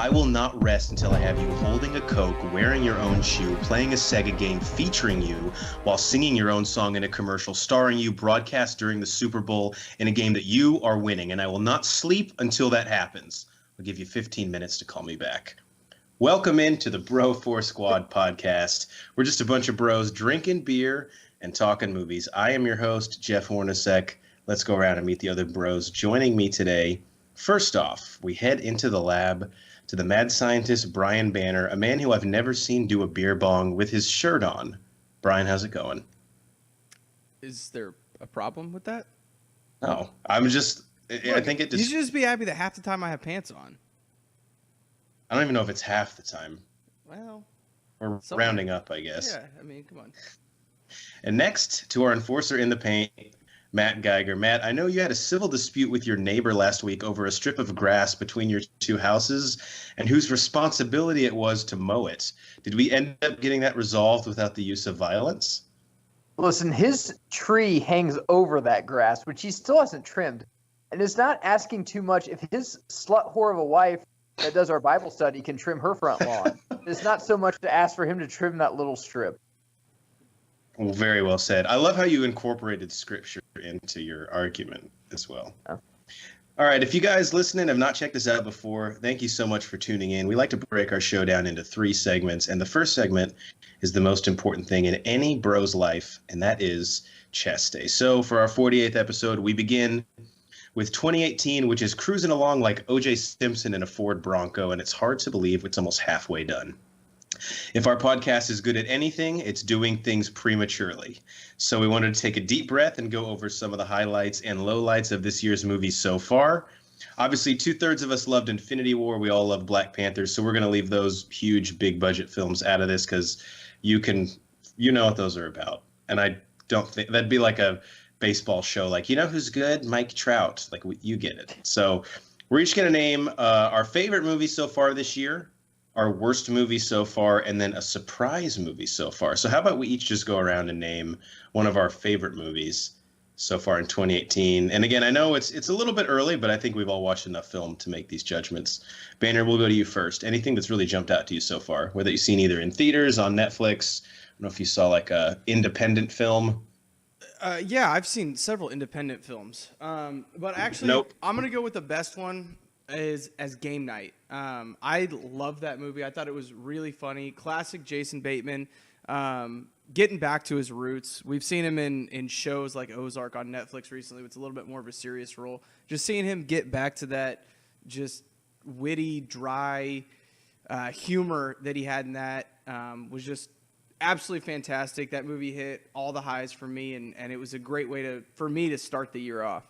I will not rest until I have you holding a Coke, wearing your own shoe, playing a Sega game featuring you, while singing your own song in a commercial starring you, broadcast during the Super Bowl in a game that you are winning. And I will not sleep until that happens. I'll give you 15 minutes to call me back. Welcome into the Bro 4 Squad podcast. We're just a bunch of bros drinking beer and talking movies. I am your host, Jeff Hornacek. Let's go around and meet the other bros joining me today. First off, we head into the lab to the mad scientist Brian Banner, a man who I've never seen do a beer bong with his shirt on. Brian, how's it going? Is there a problem with that? No, I think it just... You should just be happy that half the time I have pants on. I don't even know if it's half the time. Well... We're rounding up, I guess. Yeah, I mean, come on. And next, to our enforcer in the paint, Matt Geiger. Matt, I know you had a civil dispute with your neighbor last week over a strip of grass between your two houses and whose responsibility it was to mow it. Did we end up getting that resolved without the use of violence? Listen, his tree hangs over that grass, which he still hasn't trimmed. And it's not asking too much if his slut whore of a wife that does our Bible study can trim her front lawn. It's not so much to ask for him to trim that little strip. Well, very well said. I love how you incorporated scripture into your argument as well. Oh. All right, if you guys listening have not checked this out before, thank you so much for tuning in. We like to break our show down into 3 segments, and the first segment is the most important thing in any bro's life, and that is chest day. So for our 48th episode, we begin with 2018, which is cruising along like O.J. Simpson in a Ford Bronco, and it's hard to believe it's almost halfway done. If our podcast is good at anything, it's doing things prematurely. So we wanted to take a deep breath and go over some of the highlights and lowlights of this year's movies so far. Obviously, 2/3 of us loved Infinity War. We all love Black Panther. So we're going to leave those huge, big budget films out of this because you know what those are about. And I don't think that'd be like a baseball show. Like, you know who's good? Mike Trout. Like, you get it. So we're each going to name our favorite movie so far this year, our worst movie so far, and then a surprise movie so far. So how about we each just go around and name one of our favorite movies so far in 2018. And again, I know it's a little bit early, but I think we've all watched enough film to make these judgments. Banner, we'll go to you first. Anything that's really jumped out to you so far, whether you've seen either in theaters, on Netflix, I don't know if you saw like a independent film. Yeah, I've seen several independent films. But actually, Nope. I'm going to go with the best one as Game Night. I love that movie. I thought it was really funny. Classic Jason Bateman. Getting back to his roots. We've seen him in shows like Ozark on Netflix recently. It's a little bit more of a serious role. Just seeing him get back to that just witty, dry humor that he had in that was just absolutely fantastic. That movie hit all the highs for me, and it was a great way for me to start the year off.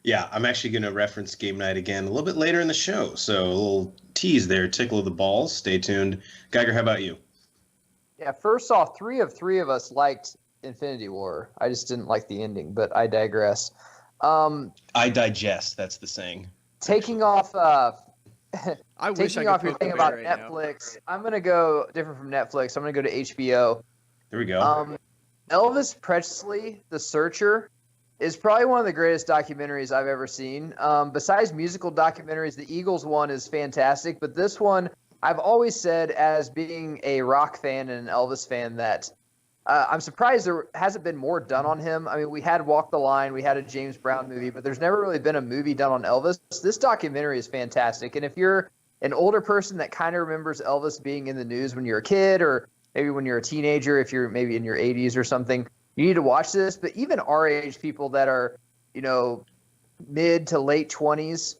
Yeah, I'm actually going to reference Game Night again a little bit later in the show. So a little tease there, tickle of the balls. Stay tuned. Geiger, how about you? Yeah, first off, three of us liked Infinity War. I just didn't like the ending, but I digress. I digest, that's the saying. Taking off I wish I taking off could your poke thing the about bear right now. Netflix, I'm going to go different from Netflix. I'm going to go to HBO. There we go. Elvis Presley, The Searcher, is probably one of the greatest documentaries I've ever seen. Besides musical documentaries, the Eagles one is fantastic, but this one, I've always said as being a rock fan and an Elvis fan that I'm surprised there hasn't been more done on him. I mean, we had Walk the Line, we had a James Brown movie, but there's never really been a movie done on Elvis. This documentary is fantastic, and if you're an older person that kind of remembers Elvis being in the news when you're a kid or maybe when you're a teenager, if you're maybe in your 80s or something, you need to watch this. But even our age people that are, mid to late 20s,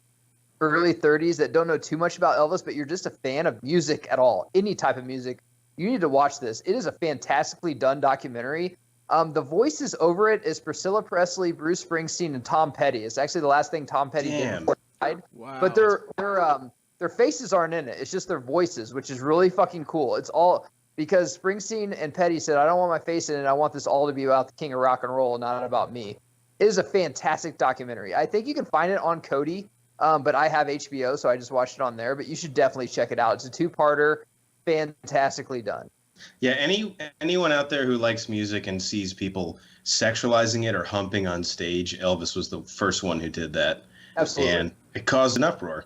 early 30s that don't know too much about Elvis, but you're just a fan of music at all, any type of music, you need to watch this. It is a fantastically done documentary. The voices over it is Priscilla Presley, Bruce Springsteen, and Tom Petty. It's actually the last thing Tom Petty did before he died. Wow. But their faces aren't in it. It's just their voices, which is really fucking cool. It's all because Springsteen and Petty said, I don't want my face in it. I want this all to be about the king of rock and roll, not about me. It is a fantastic documentary. I think you can find it on Kodi, but I have HBO, so I just watched it on there. But you should definitely check it out. It's a 2-parter, fantastically done. Yeah, anyone out there who likes music and sees people sexualizing it or humping on stage, Elvis was the first one who did that. Absolutely. And it caused an uproar.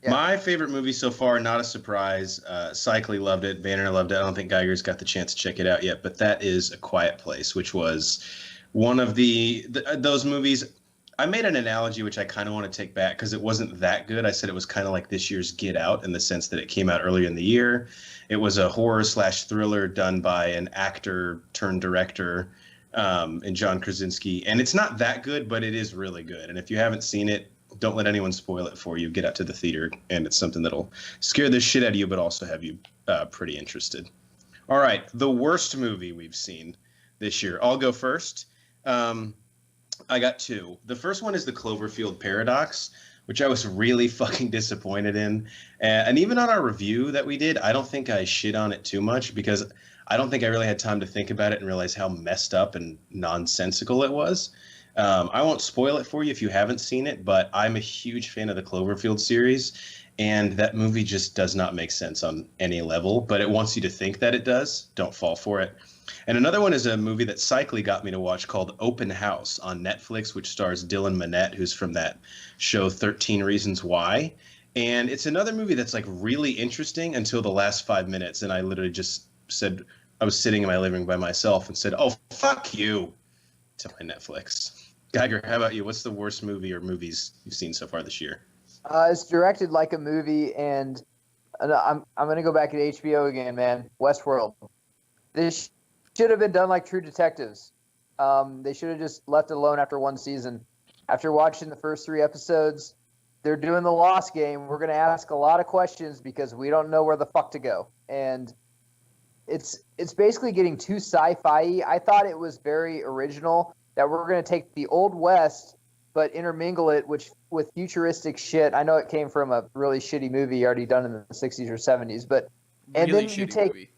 Yeah. My favorite movie so far, not a surprise. Cycly loved it. Banner loved it. I don't think Geiger's got the chance to check it out yet, but that is A Quiet Place, which was one of those movies. I made an analogy which I kind of want to take back because it wasn't that good. I said it was kind of like this year's Get Out in the sense that it came out earlier in the year. It was a horror slash thriller done by an actor turned director in John Krasinski, and it's not that good, but it is really good. And if you haven't seen it, don't let anyone spoil it for you. Get out to the theater, and it's something that'll scare the shit out of you, but also have you pretty interested. All right, the worst movie we've seen this year. I'll go first. I got two. The first one is The Cloverfield Paradox, which I was really fucking disappointed in. And even on our review that we did, I don't think I shit on it too much because I don't think I really had time to think about it and realize how messed up and nonsensical it was. I won't spoil it for you if you haven't seen it, but I'm a huge fan of the Cloverfield series, and that movie just does not make sense on any level, but it wants you to think that it does. Don't fall for it. And another one is a movie that Cycly got me to watch called Open House on Netflix, which stars Dylan Minnette, who's from that show 13 Reasons Why. And it's another movie that's like really interesting until the last 5 minutes, and I literally just said, I was sitting in my living room by myself and said, "Oh, fuck you," to my Netflix. Geiger, how about you? What's the worst movie or movies you've seen so far this year? It's directed like a movie, and I'm gonna go back to HBO again, man. Westworld. This should have been done like True Detectives. They should have just left it alone after one season. After watching the first 3 episodes, they're doing the Lost game. We're gonna ask a lot of questions because we don't know where the fuck to go, and it's basically getting too sci-fi. I thought it was very original that we're gonna take the Old West but intermingle it with futuristic shit. I know it came from a really shitty movie already done in the 60s or 70s, but and Really then you shitty take movie.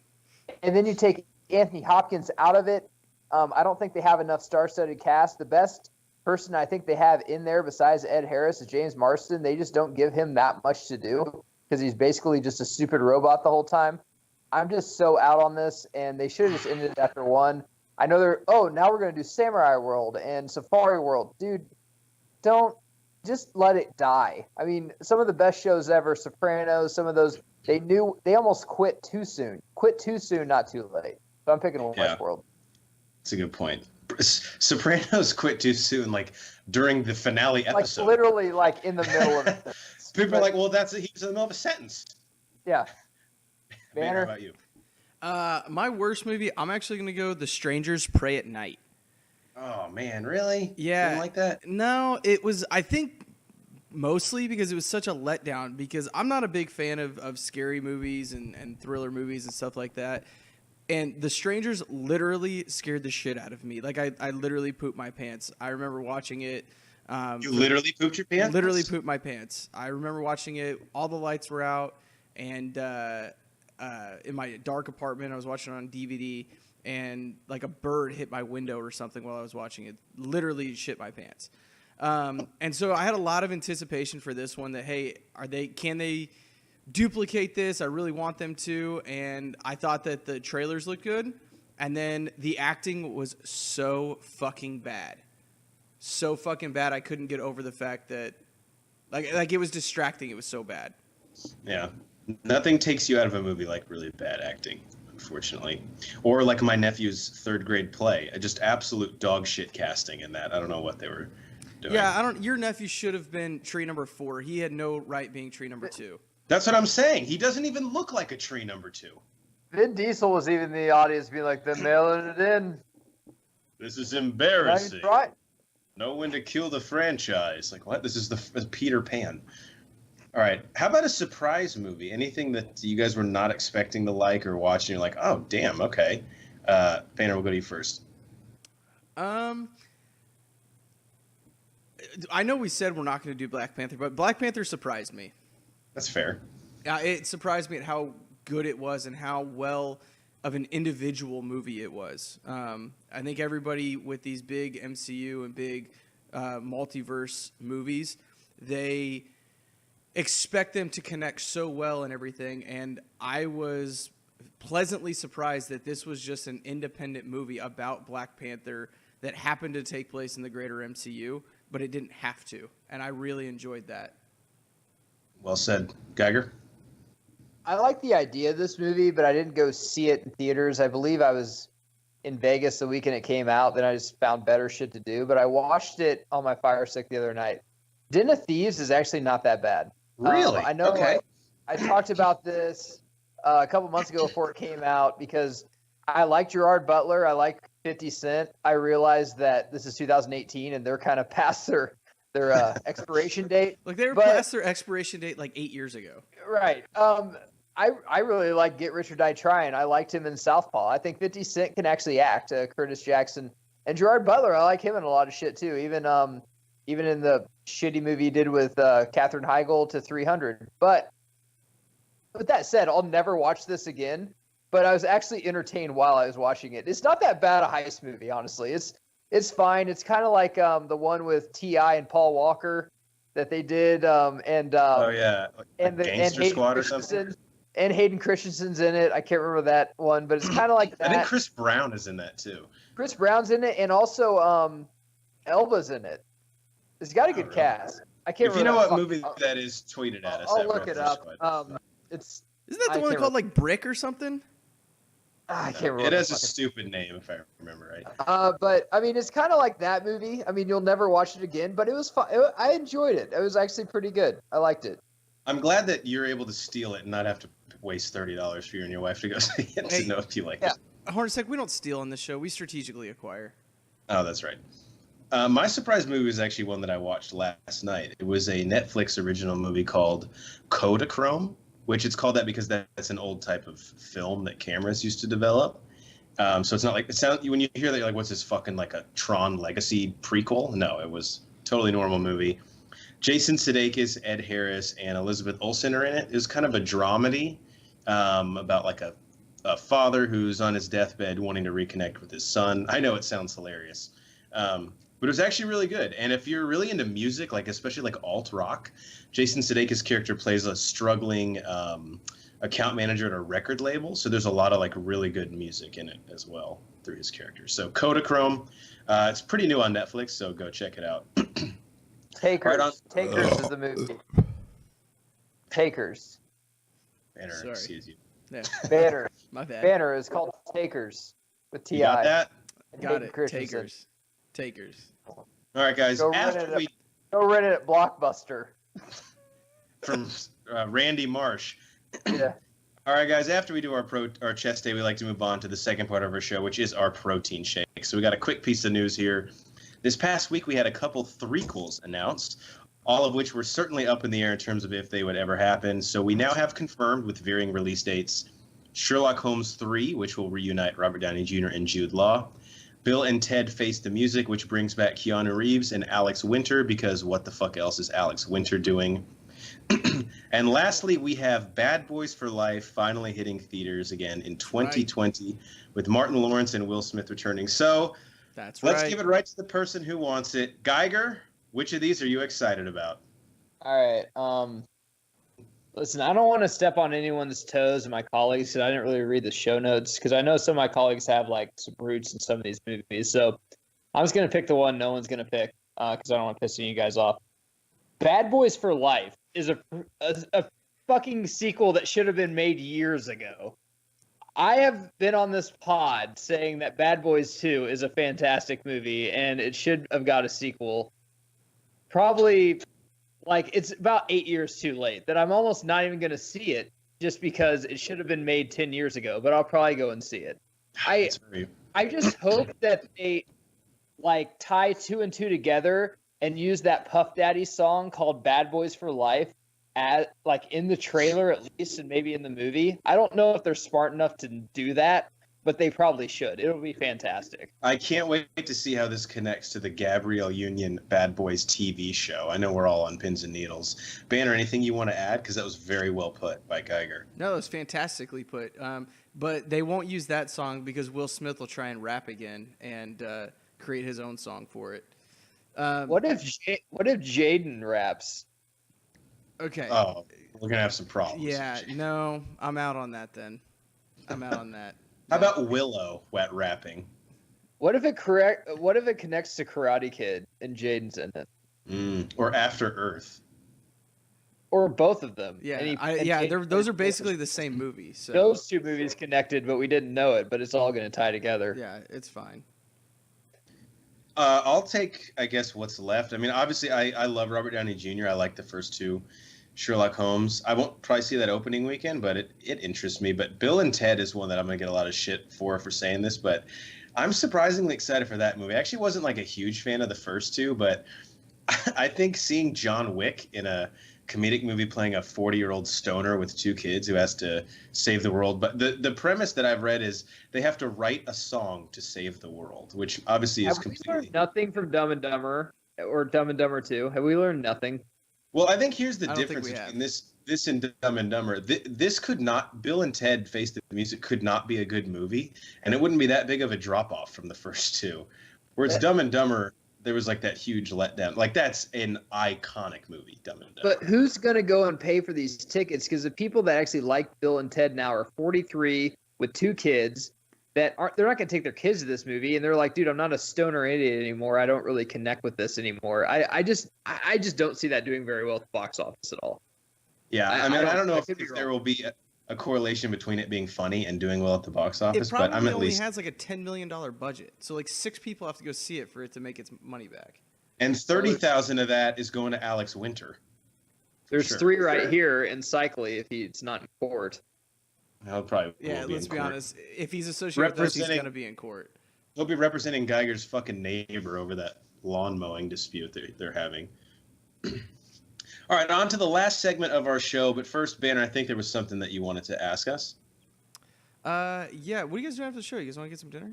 and then you take Anthony Hopkins out of it. I don't think they have enough star-studded cast. The best person I think they have in there besides Ed Harris is James Marsden. They just don't give him that much to do because he's basically just a stupid robot the whole time. I'm just so out on this, and they should have just ended it after 1. I know now we're going to do Samurai World and Safari World. Dude, don't just let it die. I mean, some of the best shows ever, Sopranos, some of those, they almost quit too soon. Quit too soon, not too late. So I'm picking Westworld. That's a good point. Sopranos quit too soon, like during the finale episode. Like literally like in the middle of it. People are like, well, he was in the middle of a sentence. Yeah. Banner, how about you? My worst movie, I'm actually going to go The Strangers Pray at Night. Oh, man, really? Yeah. Didn't like that? No, it was, I think, mostly because it was such a letdown because I'm not a big fan of scary movies and thriller movies and stuff like that. And The Strangers literally scared the shit out of me. Like, I literally pooped my pants. I remember watching it. You literally pooped your pants? Literally pooped my pants. I remember watching it. All the lights were out. And in my dark apartment, I was watching it on DVD. And like a bird hit my window or something while I was watching it. Literally shit my pants. And so I had a lot of anticipation for this one that, hey, can they duplicate this? I really want them to. And I thought that the trailers looked good. And then the acting was so fucking bad. So fucking bad. I couldn't get over the fact that like it was distracting. It was so bad. Yeah. Nothing takes you out of a movie like really bad acting, unfortunately. Or like my nephew's 3rd grade play. Just absolute dog shit casting in that. I don't know what they were doing. Yeah, your nephew should have been tree number 4. He had no right being tree number 2. That's what I'm saying. He doesn't even look like a tree number 2. Vin Diesel was even in the audience being like, they're mailing it in. This is embarrassing. Right. Know when to kill the franchise. Like, what? This is the Peter Pan. All right. How about a surprise movie? Anything that you guys were not expecting to like or watch, and you're like, oh, damn, okay. Banner, we'll go to you first. I know we said we're not going to do Black Panther, but Black Panther surprised me. That's fair. It surprised me at how good it was and how well of an individual movie it was. I think everybody with these big MCU and big multiverse movies, they expect them to connect so well and everything, and I was pleasantly surprised that this was just an independent movie about Black Panther that happened to take place in the greater MCU, but it didn't have to, and I really enjoyed that. Well said. Geiger? I like the idea of this movie, but I didn't go see it in theaters. I believe I was in Vegas the weekend it came out. Then I just found better shit to do. But I watched it on my Fire Stick the other night. Den of Thieves is actually not that bad. Really? I know. Okay. I talked about this a couple months ago before it came out because I like Gerard Butler. I like 50 Cent. I realized that this is 2018 and they're kind of past their expiration date. Like they were past their expiration date like 8 years ago. Right. I really like Get Rich or Die Trying. I liked him in Southpaw. I think 50 Cent can actually act. Curtis Jackson and Gerard Butler. I like him in a lot of shit too. Even in the shitty movie he did with Katherine Heigl to 300. But with that said, I'll never watch this again. But I was actually entertained while I was watching it. It's not that bad a heist movie, honestly. It's fine. It's kind of like the one with T.I. and Paul Walker that they did. Oh yeah, like Gangster Squad or something. And Hayden Christensen's in it. I can't remember that one, but it's kind of like that. I think Chris Brown is in that too. Chris Brown's in it, and also Elba's in it. It's got a good cast. I can't. If you know what movie that is, tweet it at us. I'll look it up. Isn't that the one called like Brick or something? I can't remember. It has a stupid name, if I remember right. But I mean, it's kind of like that movie. I mean, you'll never watch it again, but it was fun. I enjoyed it. It was actually pretty good. I liked it. I'm glad that you're able to steal it and not have to waste $30 for you and your wife to go see it to know if you like it. Hornacek, we don't steal on this show. We strategically acquire. Oh, that's right. My surprise movie is actually one that I watched last night. It was a Netflix original movie called Kodachrome, which it's called that because that's an old type of film that cameras used to develop. So it's not like it sounds when you hear that you're like, what's this fucking like a Tron Legacy prequel? No, it was totally normal movie. Jason Sudeikis, Ed Harris, and Elizabeth Olsen are in it. It was kind of a dramedy about like a father who's on his deathbed wanting to reconnect with his son. I know it sounds hilarious, but it was actually really good. And if you're really into music, like especially like alt rock, Jason Sudeikis' character plays a struggling account manager at a record label. So there's a lot of like really good music in it as well through his character. So Kodachrome, it's pretty new on Netflix, so go check it out. Takers. Takers is the movie. Takers. Banner, Sorry. excuse you. Yeah. Banner. My bad. Banner is called Takers with T.I. You got that? Got it. Takers. All right, guys. Go After rent it at Blockbuster. From Randy Marsh. Yeah. All right, guys. After we do our chest day, we like to move on to the second part of our show, which is our protein shake. So we got a quick piece of news here. This past week, we had a couple threequels announced, all of which were certainly up in the air in terms of if they would ever happen. So we now have confirmed with varying release dates Sherlock Holmes 3, which will reunite Robert Downey Jr. and Jude Law. Bill and Ted Face the Music, which brings back Keanu Reeves and Alex Winter, because what the fuck else is Alex Winter doing? And lastly, we have Bad Boys for Life finally hitting theaters again in 2020 with Martin Lawrence and Will Smith returning. So let's give it right to the person who wants it. Geiger, which of these are you excited about? All right. Listen, I don't want to step on anyone's toes and my colleagues, because I didn't really read the show notes, because I know some of my colleagues have like some roots in some of these movies. So I'm just going to pick the one no one's going to pick, because I don't want to piss any of you guys off. Bad Boys for Life is a fucking sequel that should have been made years ago. I have been on this pod saying that Bad Boys 2 is a fantastic movie and it should have got a sequel. Probably, like, it's about 8 years too late that I'm almost not even going to see it just because it should have been made 10 years ago, but I'll probably go and see it. I just hope that they, like, tie 2 and 2 together and use that Puff Daddy song called Bad Boys for Life at, like, in the trailer at least, and maybe in the movie. I don't know if they're smart enough to do that, but they probably should. It'll be fantastic. I can't wait to see how this connects to the Gabrielle Union Bad Boys TV show. I know we're all on pins and needles. Banner, anything you want to add? Because that was very well put by Geiger. No, it was fantastically put. But they won't use that song because Will Smith will try and rap again and create his own song for it. What if Jaden raps? Okay. Oh, we're gonna have some problems. Yeah. No, I'm out on that then. I'm out on that. How about Willow wet rapping? What if it connects to Karate Kid and Jaden's in it? Or After Earth. or both of them. Yeah, those are basically the same movie. So those two movies connected, but we didn't know it. But it's all going to tie together. Yeah, it's fine. I'll take, I guess, what's left. I mean, obviously, I love Robert Downey Jr. I like the first two Sherlock Holmes. I won't probably see that opening weekend, but it interests me. But Bill and Ted is one that I'm going to get a lot of shit for saying this, but I'm surprisingly excited for that movie. I actually wasn't like a huge fan of the first two, but I think seeing John Wick in a comedic movie playing a 40-year-old stoner with two kids who has to save the world. But the premise that I've read is they have to write a song to save the world, which obviously is completely... Have we learned nothing from Dumb and Dumber or Dumb and Dumber 2? Have we learned nothing? Well, I think here's the difference between this and Dumb and Dumber. This could not... Bill and Ted Face the Music could not be a good movie, and it wouldn't be that big of a drop-off from the first two. Whereas Dumb and Dumber... There was like that huge letdown. Like that's an iconic movie, Dumb and Dumber. But who's going to go and pay for these tickets? Because the people that actually like Bill and Ted now are 43 with two kids they're not going to take their kids to this movie. And they're like, dude, I'm not a stoner idiot anymore. I don't really connect with this anymore. I just don't see that doing very well at the box office at all. Yeah. I mean, I don't know if there will be a correlation between it being funny and doing well at the box office, but I'm at only least has like a $10 million budget, so like 6 people have to go see it for it to make its money back. And 30,000 of that is going to Alex Winter. There's 3 right here in Cycly if he's not in court. I'll probably let's be honest. If he's associated with us, he's going to be in court. He'll be representing Geiger's fucking neighbor over that lawn mowing dispute they're having. All right, on to the last segment of our show. But first, Banner, I think there was something that you wanted to ask us. Yeah. What are you guys doing after the show? You guys want to get some dinner?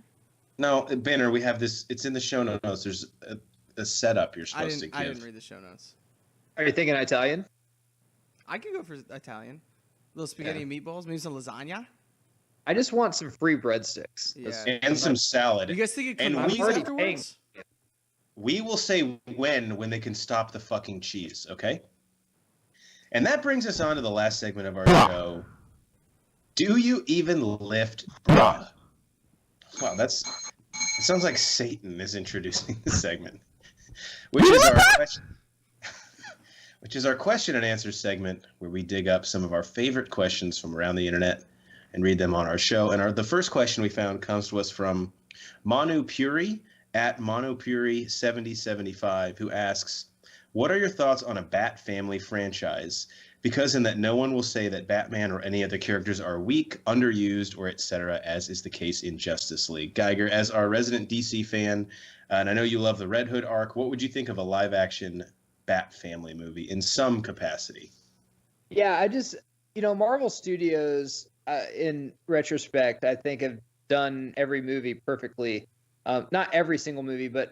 No, Banner, we have this. It's in the show notes. There's a setup you're supposed to give. I didn't read the show notes. Are you thinking Italian? I could go for Italian. A little spaghetti and meatballs, maybe some lasagna. I just want some free breadsticks. Yeah. And some salad. You guys think it And could we- afterwards? We will say when they can stop the fucking cheese, okay? And that brings us on to the last segment of our show. Do you even lift bruh? Wow, it sounds like Satan is introducing the segment. Which is our question and answer segment where we dig up some of our favorite questions from around the internet and read them on our show. And the first question we found comes to us from Manu Puri at Monopuri7075, who asks, what are your thoughts on a Bat Family franchise? Because in that no one will say that Batman or any other characters are weak, underused, or etc., as is the case in Justice League. Geiger, as our resident DC fan, and I know you love the Red Hood arc, what would you think of a live-action Bat Family movie in some capacity? Yeah, Marvel Studios, in retrospect, I think have done every movie perfectly. Not every single movie, but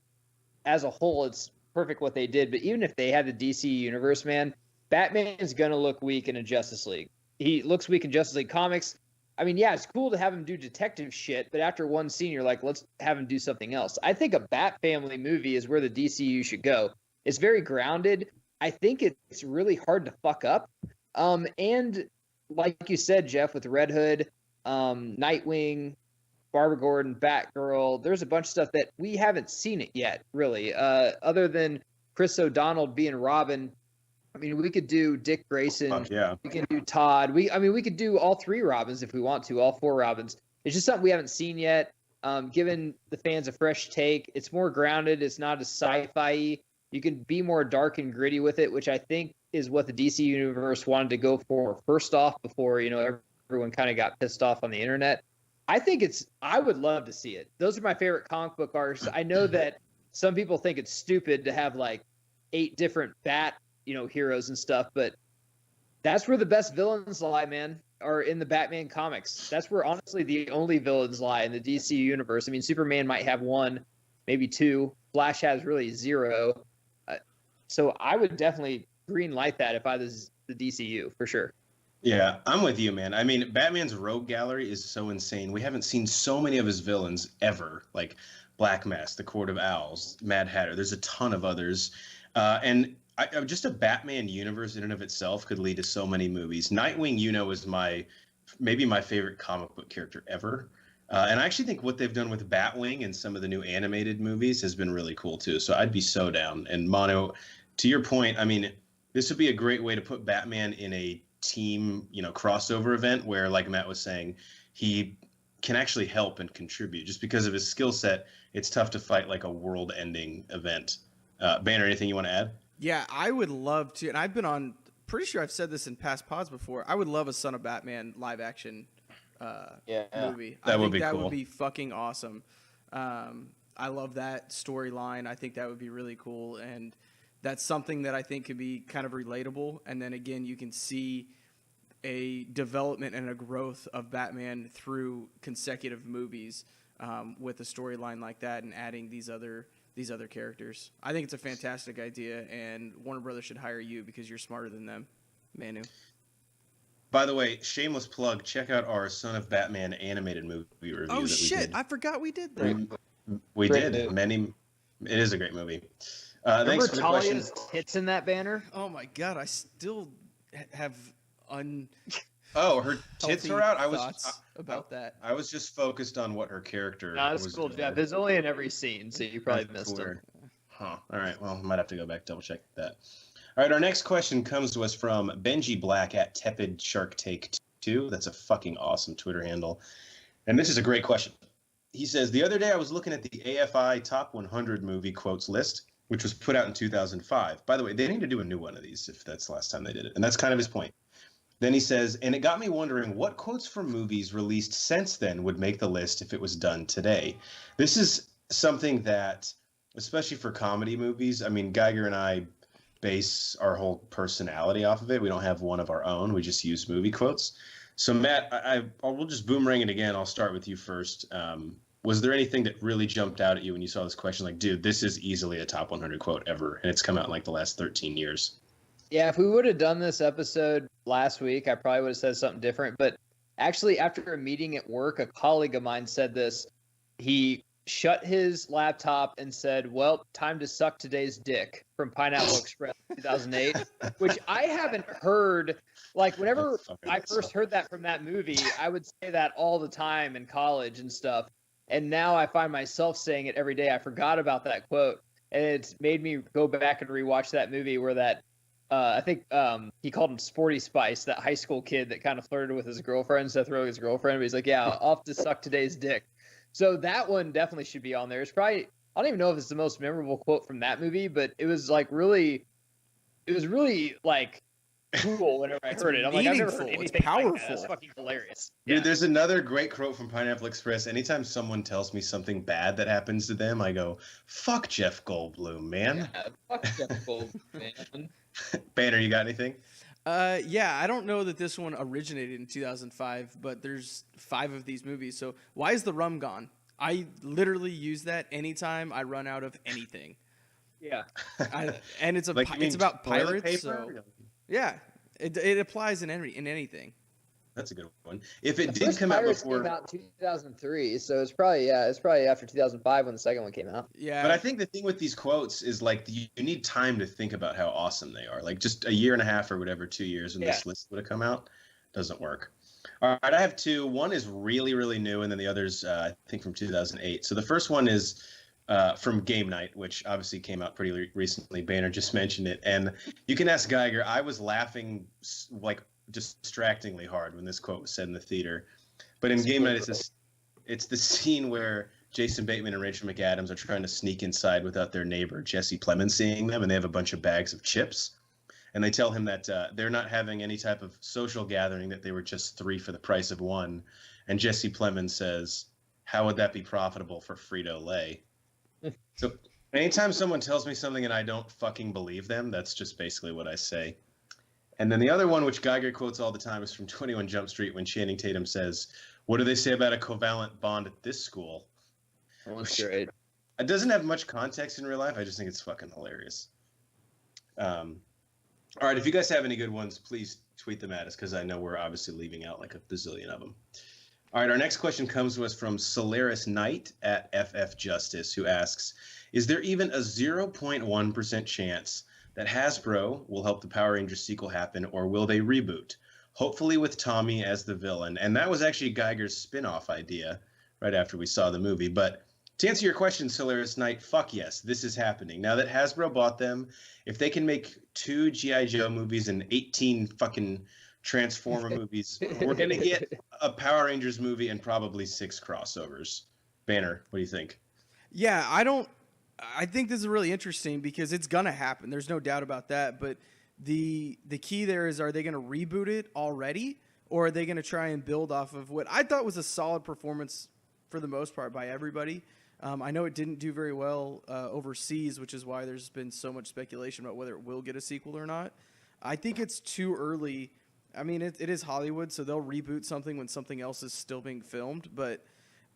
as a whole, it's perfect what they did. But even if they had the DC universe, man, Batman is going to look weak in a Justice League. He looks weak in Justice League comics. I mean, yeah, it's cool to have him do detective shit, but after one scene, you're like, let's have him do something else. I think a Bat Family movie is where the DCU should go. It's very grounded. I think it's really hard to fuck up. And like you said, Jeff, with Red Hood, Nightwing, Barbara Gordon, Batgirl, there's a bunch of stuff that we haven't seen it yet, really. Other than Chris O'Donnell being Robin, I mean, we could do Dick Grayson. Yeah. We can do Todd. We could do all 3 Robins if we want to, all 4 Robins. It's just something we haven't seen yet. Giving the fans a fresh take. It's more grounded. It's not as sci-fi-y. You can be more dark and gritty with it, which I think is what the DC universe wanted to go for first off before, everyone kind of got pissed off on the internet. I would love to see it. Those are my favorite comic book arcs. I know that some people think it's stupid to have like 8 different Bat, heroes and stuff, but that's where the best villains lie, man, are in the Batman comics. That's where honestly the only villains lie in the DC universe. I mean, Superman might have 1, maybe 2. Flash has really 0. So I would definitely green light that if I was the DCU for sure. Yeah, I'm with you, man. I mean, Batman's rogue gallery is so insane. We haven't seen so many of his villains ever, like Black Mask, the Court of Owls, Mad Hatter. There's a ton of others. And just a Batman universe in and of itself could lead to so many movies. Nightwing, is maybe my favorite comic book character ever. And I actually think what they've done with Batwing and some of the new animated movies has been really cool, too. So I'd be so down. And Mono, to your point, I mean, this would be a great way to put Batman in a team, crossover event where, like Matt was saying, he can actually help and contribute. Just because of his skill set, it's tough to fight like a world-ending event. Banner, anything you want to add? Yeah, I would love to, and I've been on. Pretty sure I've said this in past pods before. I would love a Son of Batman live action movie. That would be that cool. would be fucking awesome. I love that storyline. I think that would be really cool, and that's something that I think could be kind of relatable. And then again, you can see a development and a growth of Batman through consecutive movies with a storyline like that, and adding these other characters. I think it's a fantastic idea, and Warner Brothers should hire you because you're smarter than them, Manu. By the way, shameless plug, check out our Son of Batman animated movie review. Oh, shit. I forgot we did that. We Great did. movie. It is a great movie. Remember Thanks for the question. Talia's tits in that banner? Oh, my God. I still have Oh, her tits are out? thoughts about that. I was just focused on what her character That's was cool, doing. Jeff. It's only in every scene, so you probably That's missed weird. it. Huh. All right. Well, I might have to go back double check that. All right. Our next question comes to us from Benji Black at Tepid Shark Take 2. That's a fucking awesome Twitter handle. And this is a great question. He says, the other day I was looking at the AFI Top 100 movie quotes list, which was put out in 2005. By the way, they need to do a new one of these if that's the last time they did it. And that's kind of his point. Then he says, and it got me wondering what quotes from movies released since then would make the list if it was done today. This is something that, especially for comedy movies, I mean, Geiger and I base our whole personality off of it. We don't have one of our own. We just use movie quotes. So, Matt, we'll just boomerang it again. I'll start with you first. Was there anything that really jumped out at you when you saw this question? Like, dude, this is easily a top 100 quote ever, and it's come out in like the last 13 years. Yeah, if we would have done this episode last week, I probably would have said something different. But actually, after a meeting at work, a colleague of mine said this. He shut his laptop and said, well, time to suck today's dick from Pineapple Express 2008, which I haven't heard. Like, whenever I first heard that from that movie, I would say that all the time in college and stuff. And now I find myself saying it every day. I forgot about that quote. And it's made me go back and rewatch that movie where that, I think he called him Sporty Spice, that high school kid that kind of flirted with his girlfriend, Seth Rogen's girlfriend. But he's like, yeah, off to suck today's dick. So that one definitely should be on there. It's probably, I don't even know if it's the most memorable quote from that movie, but it was like really like cool whenever I heard it. I'm like, I've never heard anything powerful. like that. That's fucking hilarious. Dude, Yeah. there's another great quote from Pineapple Express. Anytime someone tells me something bad that happens to them, I go, fuck Jeff Goldblum, man. Yeah, fuck Jeff Goldblum, man. Banner, you got anything? Yeah, I don't know that this one originated in 2005, but there's 5 of these movies. So why is the rum gone? I literally use that anytime I run out of anything. Yeah. And it's Like, you mean it's about toilet pirates. paper? So yeah, it applies in anything. That's a good one. If it The did first come out Pirates before, came out in 2003, so it's probably after 2005 when the second one came out. Yeah, but I think the thing with these quotes is like you need time to think about how awesome they are. Like just a year and a half or whatever, 2 years when this list would have come out, doesn't work. All right, I have 2. One is really, really new, and then the other's I think from 2008. So the first one is from Game Night, which obviously came out pretty recently. Banner just mentioned it, and you can ask Geiger. I was laughing like distractingly hard when this quote was said in the theater. But in Game Night, it's the scene where Jason Bateman and Rachel McAdams are trying to sneak inside without their neighbor Jesse Plemons seeing them, and they have a bunch of bags of chips. And they tell him that they're not having any type of social gathering, that they were just 3 for the price of 1. And Jesse Plemons says, how would that be profitable for Frito-Lay? So anytime someone tells me something and I don't fucking believe them, that's just basically what I say. And then the other one, which Geiger quotes all the time, is from 21 Jump Street when Channing Tatum says, what do they say about a covalent bond at this school? That's great. It doesn't have much context in real life. I just think it's fucking hilarious. All right, if you guys have any good ones, please tweet them at us because I know we're obviously leaving out like a bazillion of them. All right, our next question comes to us from Solaris Knight at FF Justice, who asks, is there even a 0.1% chance that Hasbro will help the Power Rangers sequel happen, or will they reboot? Hopefully with Tommy as the villain. And that was actually Geiger's spin-off idea right after we saw the movie. But To answer your question, Solaris Knight, fuck yes, this is happening. Now that Hasbro bought them, if they can make 2 G.I. Joe movies and 18 fucking Transformer movies, we're going to get a Power Rangers movie and probably 6 crossovers. Banner, what do you think? Yeah, I think this is really interesting because it's going to happen. There's no doubt about that. But the key there is, are they going to reboot it already? Or are they going to try and build off of what I thought was a solid performance for the most part by everybody? I know it didn't do very well overseas, which is why there's been so much speculation about whether it will get a sequel or not. I think it's too early. I mean, it is Hollywood, so they'll reboot something when something else is still being filmed. But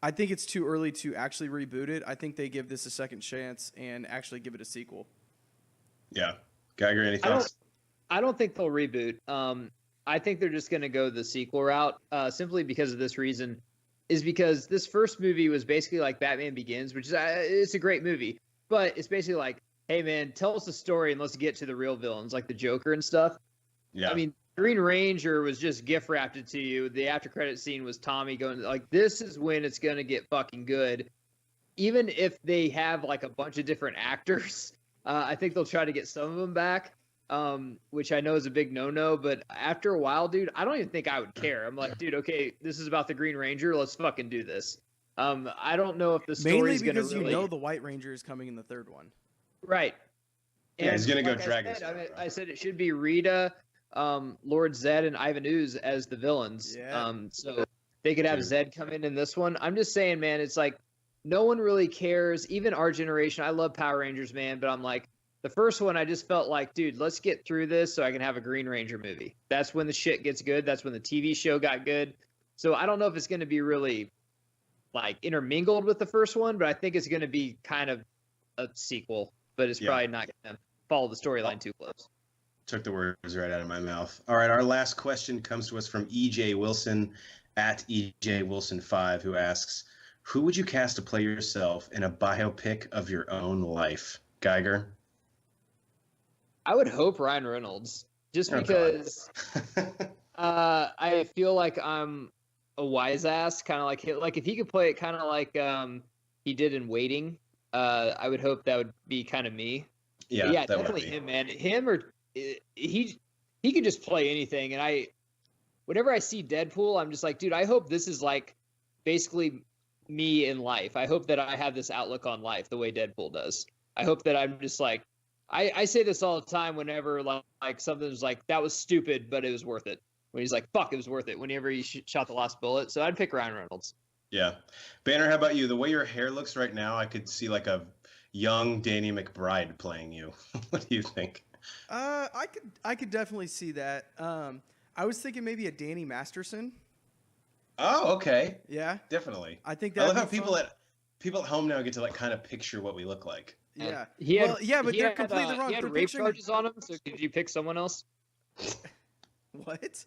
I think it's too early to actually reboot it. I think they give this a second chance and actually give it a sequel. Yeah. Geiger, any thoughts? I don't think they'll reboot. I think they're just going to go the sequel route simply because of this reason. Is because this first movie was basically like Batman Begins, which is it's a great movie, but it's basically like, hey man, tell us the story and let's get to the real villains, like the Joker and stuff. Yeah. I mean, Green Ranger was just gift wrapped it to you. The after credit scene was Tommy going like, this is when it's gonna get fucking good. Even if they have like a bunch of different actors, I think they'll try to get some of them back. Which I know is a big no-no, but after a while, dude, I don't even think I would care. I'm like, dude, okay, this is about the Green Ranger. Let's fucking do this. I don't know if the story's going to really... Mainly because you know the White Ranger is coming in the third one. Right. Yeah, he's going to like go Dragon's. I said it should be Rita, Lord Zed, and Ivan Ooze as the villains. Yeah. So they could have Zed come in this one. I'm just saying, man, it's like no one really cares. Even our generation, I love Power Rangers, man, but I'm like, the first one, I just felt like, dude, let's get through this so I can have a Green Ranger movie. That's when the shit gets good. That's when the TV show got good. So I don't know if it's going to be really like intermingled with the first one, but I think it's going to be kind of a sequel, but it's probably not going to follow the storyline too close. Took the words right out of my mouth. All right, our last question comes to us from EJ Wilson at EJ Wilson 5, who asks, who would you cast to play yourself in a biopic of your own life? Geiger? I would hope Ryan Reynolds, just because I feel like I'm a wise ass, kind of like if he could play it kind of like he did in Waiting, I would hope that would be kind of me. Yeah, definitely him, man. Him or he could just play anything. And whenever I see Deadpool, I'm just like, dude, I hope this is like basically me in life. I hope that I have this outlook on life the way Deadpool does. I hope that I'm just like, I say this all the time whenever like something's like, that was stupid, but it was worth it. When he's like, fuck, it was worth it. Whenever he shot the last bullet. So I'd pick Ryan Reynolds. Yeah. Banner, how about you? The way your hair looks right now, I could see like a young Danny McBride playing you. What do you think? I could definitely see that. I was thinking maybe a Danny Masterson. Oh, okay. Yeah. Definitely. I think I love how people at home now get to like kind of picture what we look like. Yeah. But they're completely wrong. He had rape charges on him, so could you pick someone else? What?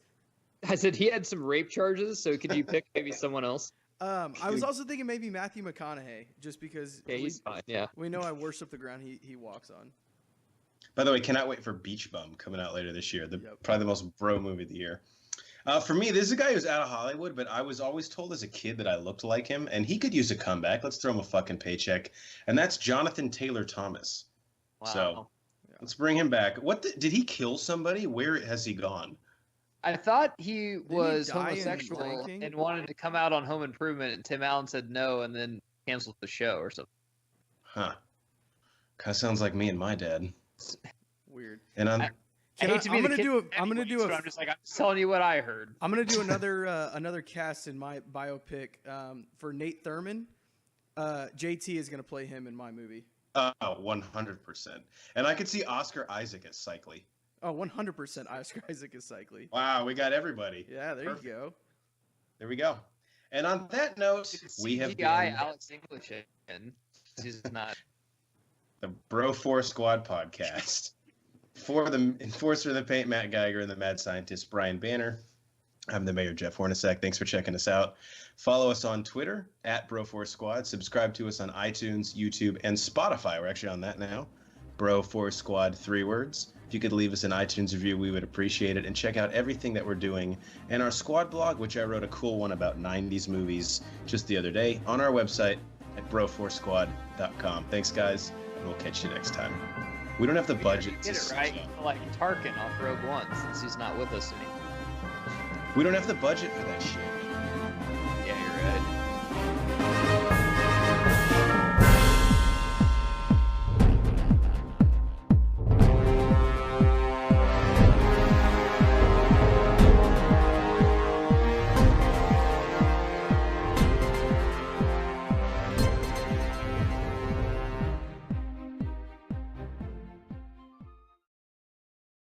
I said he had some rape charges, so could you pick maybe someone else? I was also thinking maybe Matthew McConaughey, just because he's fine. Yeah. We know I worship the ground he walks on. By the way, cannot wait for Beach Bum coming out later this year. Probably the most bro movie of the year. For me, this is a guy who's out of Hollywood, but I was always told as a kid that I looked like him, and he could use a comeback. Let's throw him a fucking paycheck. And that's Jonathan Taylor Thomas. Wow. So let's bring him back. Did he kill somebody? Where has he gone? I thought he was homosexual and wanted to come out on Home Improvement, and Tim Allen said no, and then canceled the show or something. Huh. Kind of sounds like me and my dad. Weird. And I'm gonna do. I'm just telling you what I heard. I'm gonna do another cast in my biopic for Nate Thurman. JT is gonna play him in my movie. 100%. And I could see Oscar Isaac as Cycly. Oh, 100% Oscar Isaac is Cycly. Wow, we got everybody. Yeah, there you go. There we go. And on that note, we have Alex English in. He's not. The Bro Force Squad podcast. For the Enforcer of the Paint, Matt Geiger, and the Mad Scientist, Brian Banner. I'm the Mayor, Jeff Hornacek. Thanks for checking us out. Follow us on Twitter, at Broforce Squad. Subscribe to us on iTunes, YouTube, and Spotify. We're actually on that now. Broforce Squad, 3 words. If you could leave us an iTunes review, we would appreciate it. And check out everything that we're doing. And our squad blog, which I wrote a cool one about 90s movies just the other day, on our website at broforsquad.com. Thanks, guys, and we'll catch you next time. We don't have the budget to get it right. Like Tarkin off Rogue One, since he's not with us anymore. We don't have the budget for that shit.